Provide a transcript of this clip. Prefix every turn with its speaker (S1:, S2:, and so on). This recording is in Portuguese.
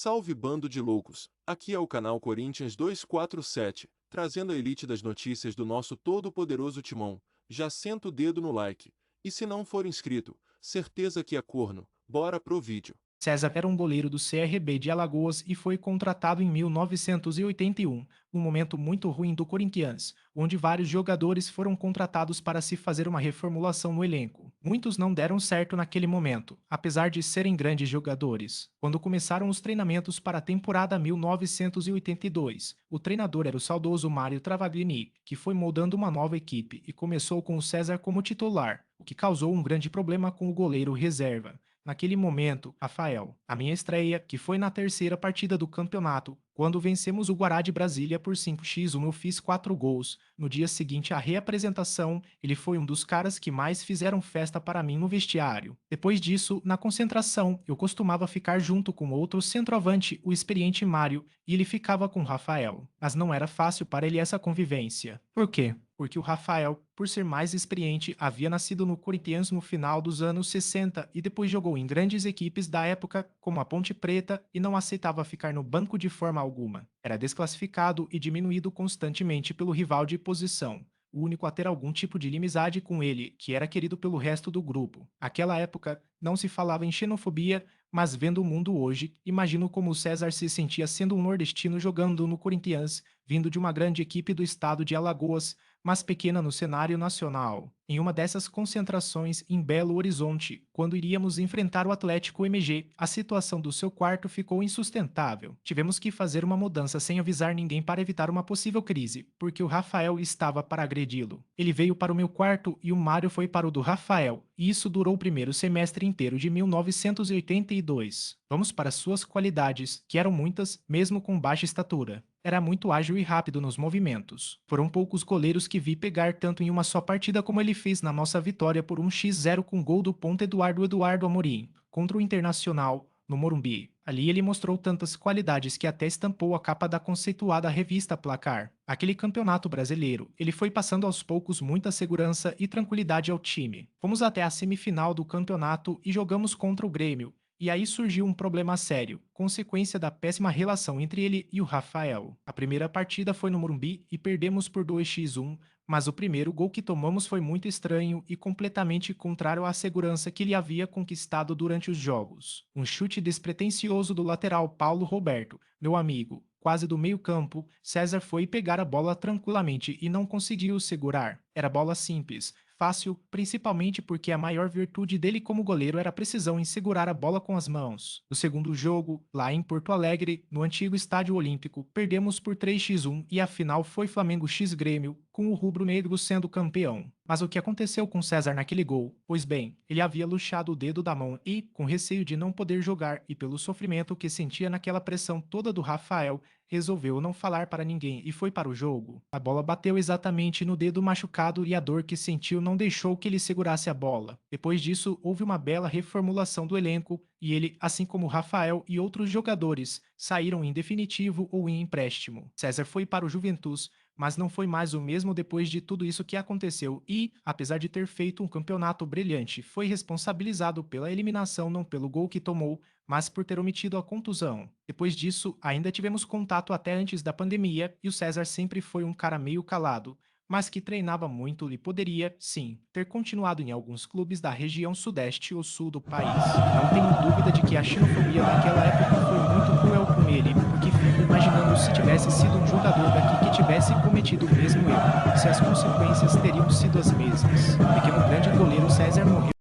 S1: Salve bando de loucos, aqui é o canal Corinthians 247, trazendo a elite das notícias do nosso todo-poderoso timão. Já senta o dedo no like, e se não for inscrito, certeza que é corno, bora pro vídeo.
S2: César era um goleiro do CRB de Alagoas e foi contratado em 1981, num momento muito ruim do Corinthians, onde vários jogadores foram contratados para se fazer uma reformulação no elenco. Muitos não deram certo naquele momento, apesar de serem grandes jogadores. Quando começaram os treinamentos para a temporada 1982, o treinador era o saudoso Mário Travaglini, que foi moldando uma nova equipe e começou com o César como titular, o que causou um grande problema com o goleiro reserva. Naquele momento, Rafael, a minha estreia, que foi na terceira partida do campeonato, quando vencemos o Guará de Brasília por 5x1, eu fiz 4 gols. No dia seguinte à reapresentação, ele foi um dos caras que mais fizeram festa para mim no vestiário. Depois disso, na concentração, eu costumava ficar junto com outro centroavante, o experiente Mário, e ele ficava com o Rafael. Mas não era fácil para ele essa convivência. Por quê? Porque o Rafael, por ser mais experiente, havia nascido no Corinthians no final dos anos 60 e depois jogou em grandes equipes da época, como a Ponte Preta, e não aceitava ficar no banco de forma alguma. Era desclassificado e diminuído constantemente pelo rival de posição, o único a ter algum tipo de inimizade com ele, que era querido pelo resto do grupo. Aquela época não se falava em xenofobia, mas vendo o mundo hoje, imagino como o César se sentia sendo um nordestino jogando no Corinthians, vindo de uma grande equipe do estado de Alagoas, mas pequena no cenário nacional. Em uma dessas concentrações em Belo Horizonte, quando iríamos enfrentar o Atlético MG, a situação do seu quarto ficou insustentável. Tivemos que fazer uma mudança sem avisar ninguém para evitar uma possível crise, porque o Rafael estava para agredi-lo. Ele veio para o meu quarto e o Mário foi para o do Rafael, e isso durou o primeiro semestre inteiro de 1982. Vamos para suas qualidades, que eram muitas, mesmo com baixa estatura. Era muito ágil e rápido nos movimentos. Foram poucos goleiros que vi pegar tanto em uma só partida como ele fez na nossa vitória por 1x0 com gol do ponta Eduardo Amorim, contra o Internacional, no Morumbi. Ali ele mostrou tantas qualidades que até estampou a capa da conceituada revista Placar. Aquele campeonato brasileiro, ele foi passando aos poucos muita segurança e tranquilidade ao time. Fomos até a semifinal do campeonato e jogamos contra o Grêmio. E aí surgiu um problema sério, consequência da péssima relação entre ele e o Rafael. A primeira partida foi no Morumbi e perdemos por 2x1, mas o primeiro gol que tomamos foi muito estranho e completamente contrário à segurança que ele havia conquistado durante os jogos. Um chute despretensioso do lateral Paulo Roberto, meu amigo, quase do meio-campo, César foi pegar a bola tranquilamente e não conseguiu segurar. Era bola simples, fácil, principalmente porque a maior virtude dele como goleiro era a precisão em segurar a bola com as mãos. No segundo jogo, lá em Porto Alegre, no antigo Estádio Olímpico, perdemos por 3x1 e a final foi Flamengo x Grêmio, com o rubro-negro sendo campeão. Mas o que aconteceu com César naquele gol? Pois bem, ele havia luxado o dedo da mão e, com receio de não poder jogar e pelo sofrimento que sentia naquela pressão toda do Rafael, resolveu não falar para ninguém e foi para o jogo. A bola bateu exatamente no dedo machucado e a dor que sentiu não deixou que ele segurasse a bola. Depois disso, houve uma bela reformulação do elenco e ele, assim como Rafael e outros jogadores, saíram em definitivo ou em empréstimo. César foi para o Juventus, mas não foi mais o mesmo depois de tudo isso que aconteceu e, apesar de ter feito um campeonato brilhante, foi responsabilizado pela eliminação não pelo gol que tomou, mas por ter omitido a contusão. Depois disso, ainda tivemos contato até antes da pandemia e o César sempre foi um cara meio calado, mas que treinava muito e poderia, sim, ter continuado em alguns clubes da região sudeste ou sul do país. Não tenho dúvida de que a xenofobia naquela época foi muito cruel com ele, porque fico imaginando se tivesse sido um jogador daqui que tivesse cometido o mesmo erro, se as consequências teriam sido as mesmas. Pequeno grande